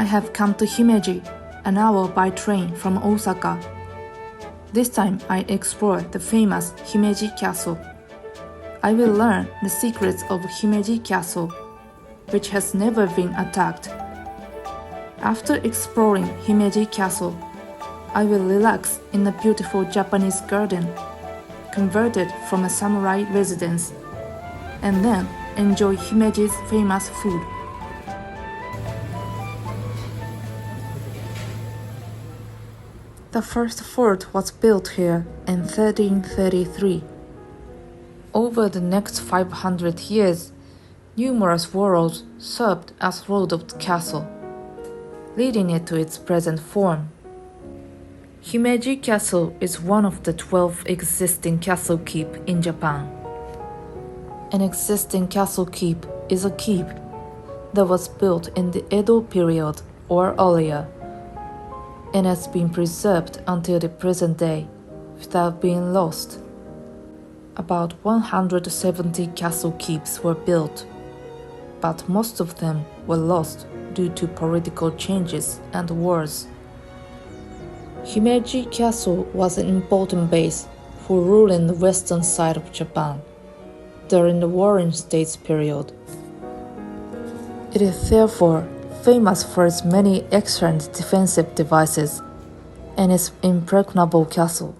I have come to Himeji, an hour by train from Osaka. This time I explore the famous Himeji Castle. I will learn the secrets of Himeji Castle, which has never been attacked. After exploring Himeji Castle, I will relax in a beautiful Japanese garden, converted from a samurai residence, and then enjoy Himeji's famous food. The first fort was built here in 1333. Over the next 500 years, numerous warlords served as lord of the castle, leading it to its present form. Himeji Castle is one of the 12 existing castle keep in Japan. An existing castle keep is a keep that was built in the Edo period or earlier, and has been preserved until the present day without being lost. About 170 castle keeps were built, but most of them were lost due to political changes and wars. Himeji Castle was an important base for ruling the western side of Japan during the Warring States period. It is therefore famous for its many excellent defensive devices and its impregnable castle.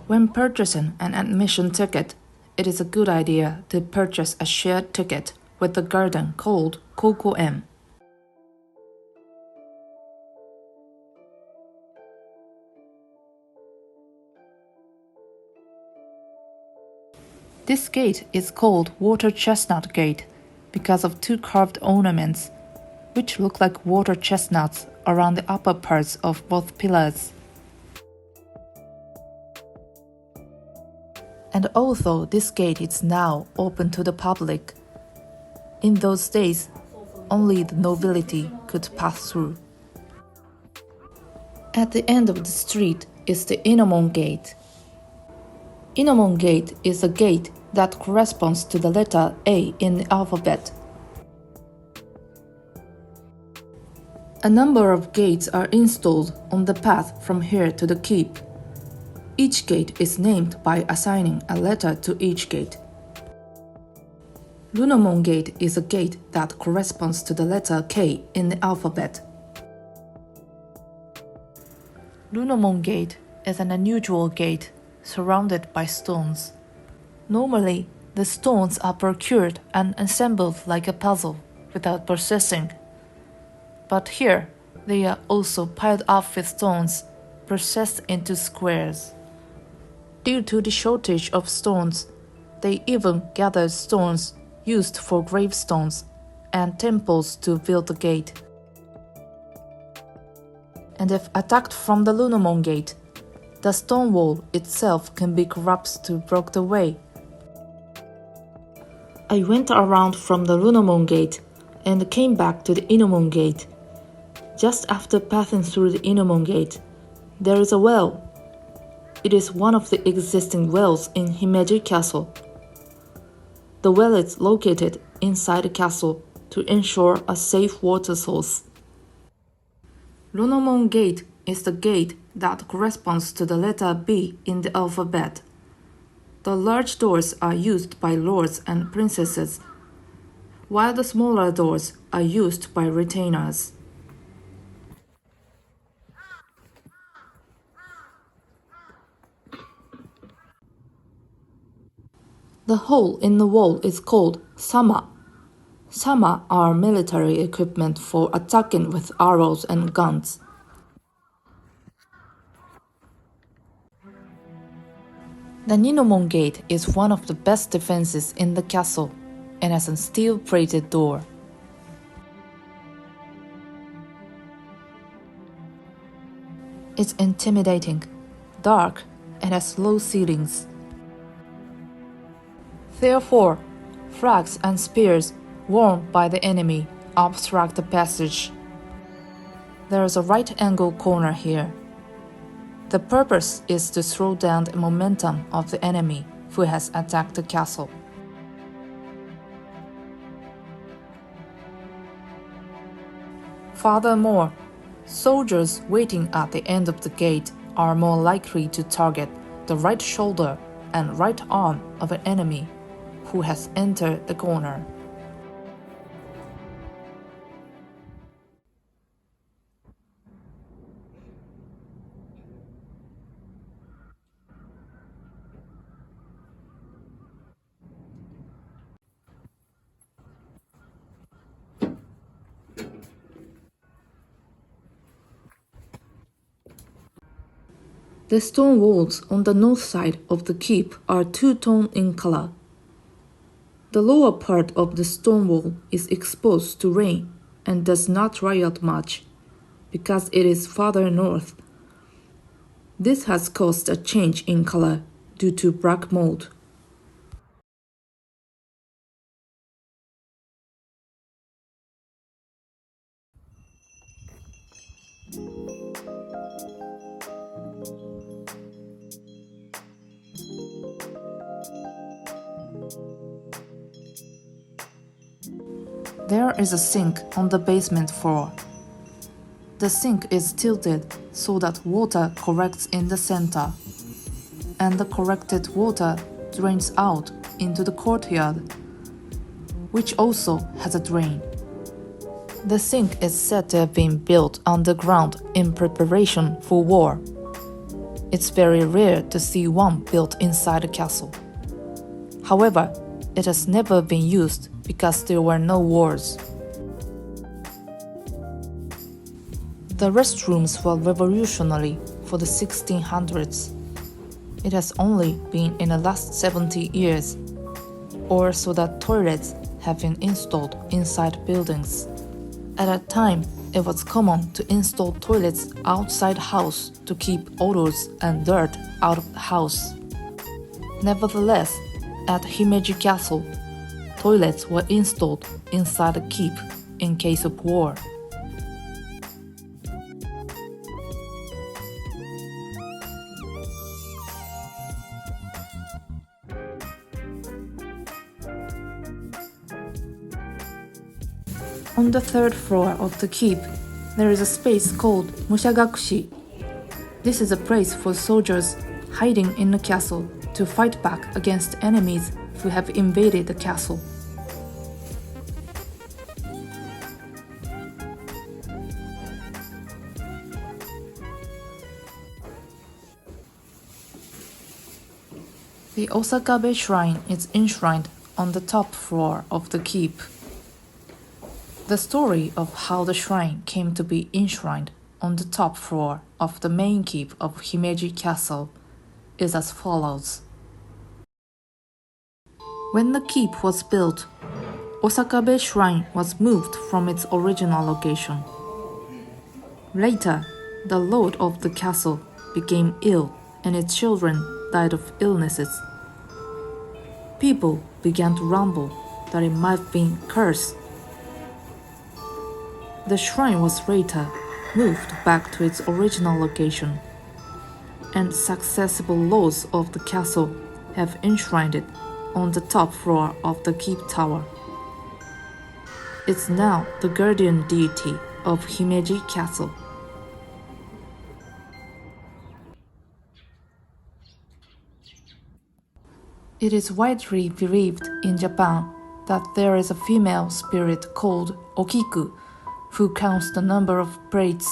When purchasing an admission ticket, it is a good idea to purchase a shared ticket with the garden called Koko-en. This gate is called Water Chestnut Gate because of two carved ornaments, which look like water chestnuts around the upper parts of both pillars. And although this gate is now open to the public, in those days, only the nobility could pass through. At the end of the street is the Inomon Gate. Inomon Gate is a gate that corresponds to the letter A in the alphabet. A number of gates are installed on the path from here to the keep. Each gate is named by assigning a letter to each gate. Lunomon Gate is a gate that corresponds to the letter K in the alphabet. Lunomon Gate is an unusual gate surrounded by stones. Normally, the stones are procured and assembled like a puzzle without processing. But here, they are also piled up with stones, processed into squares. Due to the shortage of stones, they even gathered stones used for gravestones and temples to build the gate. And if attacked from the Lunomon Gate, the stone wall itself can be corrupted to block the way. I went around from the Lunomon Gate and came back to the Inomon Gate. Just after passing through the Inomon Gate, there is a well. It is one of the existing wells in Himeji Castle. The well is located inside the castle to ensure a safe water source. Lunomon Gate is the gate that corresponds to the letter B in the alphabet. The large doors are used by lords and princesses, while the smaller doors are used by retainers. The hole in the wall is called sama. Sama are military equipment for attacking with arrows and guns. The Ninomon Gate is one of the best defenses in the castle and has a steel-plated door. It's intimidating, dark, and has low ceilings. Therefore, flags and spears worn by the enemy obstruct the passage. There is a right-angle corner here. The purpose is to slow down the momentum of the enemy who has attacked the castle. Furthermore, soldiers waiting at the end of the gate are more likely to target the right shoulder and right arm of an enemy who has entered the corner. The stone walls on the north side of the keep are two-tone in color. The lower part of the stone wall is exposed to rain and does not dry out much because it is farther north. This has caused a change in color due to black mold. There is a sink on the basement floor. The sink is tilted so that water collects in the center, and the collected water drains out into the courtyard, which also has a drain. The sink is said to have been built underground in preparation for war. It's very rare to see one built inside a castle. However, it has never been used because there were no wars. The restrooms were revolutionary for the 1600s. It has only been in the last 70 years, or so that toilets have been installed inside buildings. At that time, it was common to install toilets outside house to keep odors and dirt out of the house. Nevertheless, at Himeji Castle, toilets were installed inside the keep in case of war. On the third floor of the keep, there is a space called Mushagakushi. This is a place for soldiers hiding in the castle to fight back against enemies who have invaded the castle. The Osaka Bay Shrine is enshrined on the top floor of the keep. The story of how the shrine came to be enshrined on the top floor of the main keep of Himeji Castle is as follows. When the keep was built, Osaka Bay Shrine was moved from its original location. Later, the lord of the castle became ill and its children died of illnesses. People began to rumble that it might have been cursed. The shrine was later moved back to its original location, and successive lords of the castle have enshrined it on the top floor of the keep tower. It's now the guardian deity of Himeji Castle. It is widely believed in Japan that there is a female spirit called Okiku who counts the number of plates,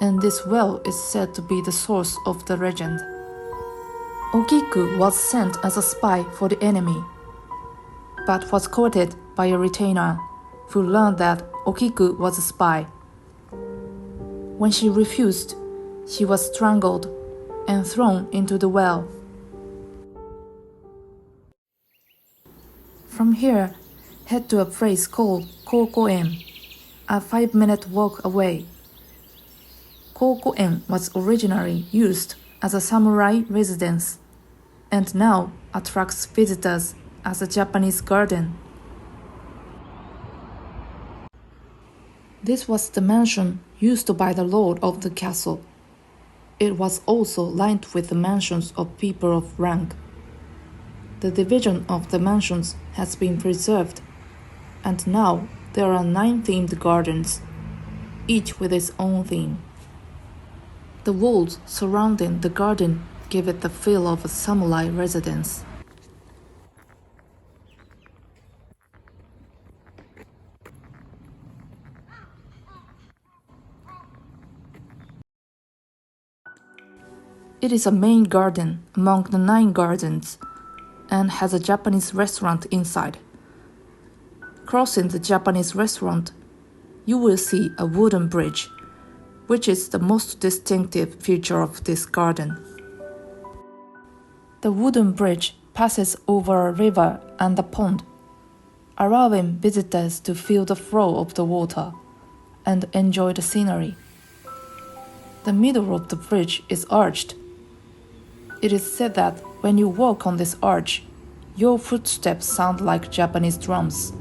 and this well is said to be the source of the legend. Okiku was sent as a spy for the enemy, but was courted by a retainer who learned that Okiku was a spy. When she refused, she was strangled and thrown into the well. From here, head to a place called Kokoen, a 5-minute walk away. Kokoen was originally used as a samurai residence, and now attracts visitors as a Japanese garden. This was the mansion used by the lord of the castle. It was also lined with the mansions of people of rank. The division of the mansions has been preserved, and now there are 9 themed gardens, each with its own theme. The walls surrounding the garden give it the feel of a samurai residence. It is a main garden among the 9 gardens and has a Japanese restaurant inside. Crossing the Japanese restaurant, you will see a wooden bridge, which is the most distinctive feature of this garden. The wooden bridge passes over a river and a pond, allowing visitors to feel the flow of the water and enjoy the scenery. The middle of the bridge is arched. It is said that when you walk on this arch, your footsteps sound like Japanese drums.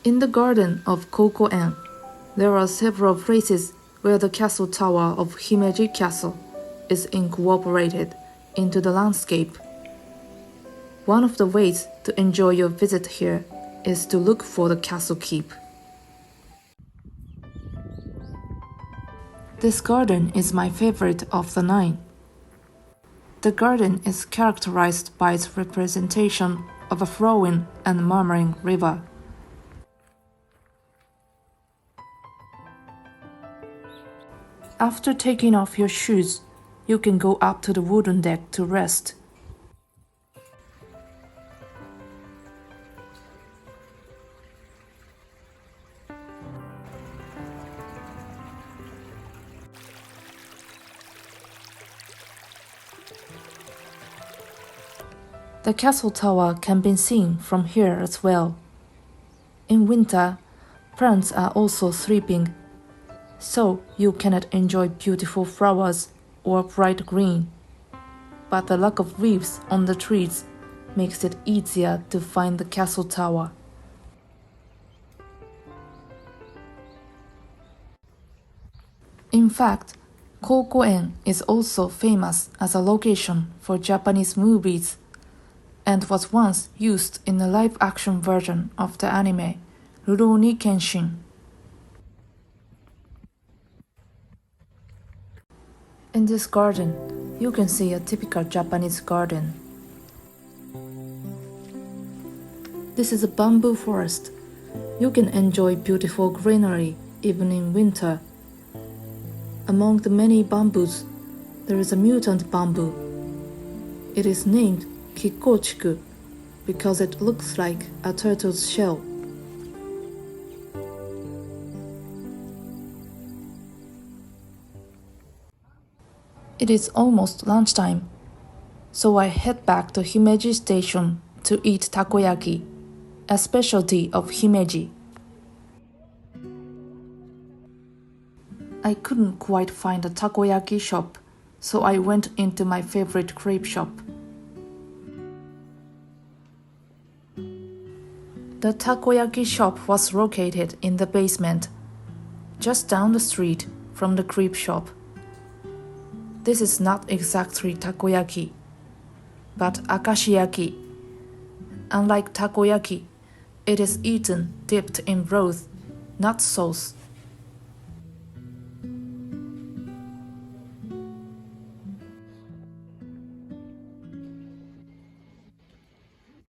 In the garden of Kokoen, there are several places where the castle tower of Himeji Castle is incorporated into the landscape. One of the ways to enjoy your visit here is to look for the castle keep. This garden is my favorite of the 9. The garden is characterized by its representation of a flowing and murmuring river. After taking off your shoes, you can go up to the wooden deck to rest. The castle tower can be seen from here as well. In winter, plants are also sleeping, so you cannot enjoy beautiful flowers or bright green. But the lack of leaves on the trees makes it easier to find the castle tower. In fact, Kokoen is also famous as a location for Japanese movies and was once used in the live-action version of the anime Rurouni Kenshin. In this garden, you can see a typical Japanese garden. This is a bamboo forest. You can enjoy beautiful greenery even in winter. Among the many bamboos, there is a mutant bamboo. It is named Kikochiku because it looks like a turtle's shell. It is almost lunchtime, so I head back to Himeji Station to eat takoyaki, a specialty of Himeji. I couldn't quite find a takoyaki shop, so I went into my favorite crepe shop. The takoyaki shop was located in the basement, just down the street from the crepe shop. This is not exactly takoyaki, but akashiyaki. Unlike takoyaki, it is eaten dipped in broth, not sauce.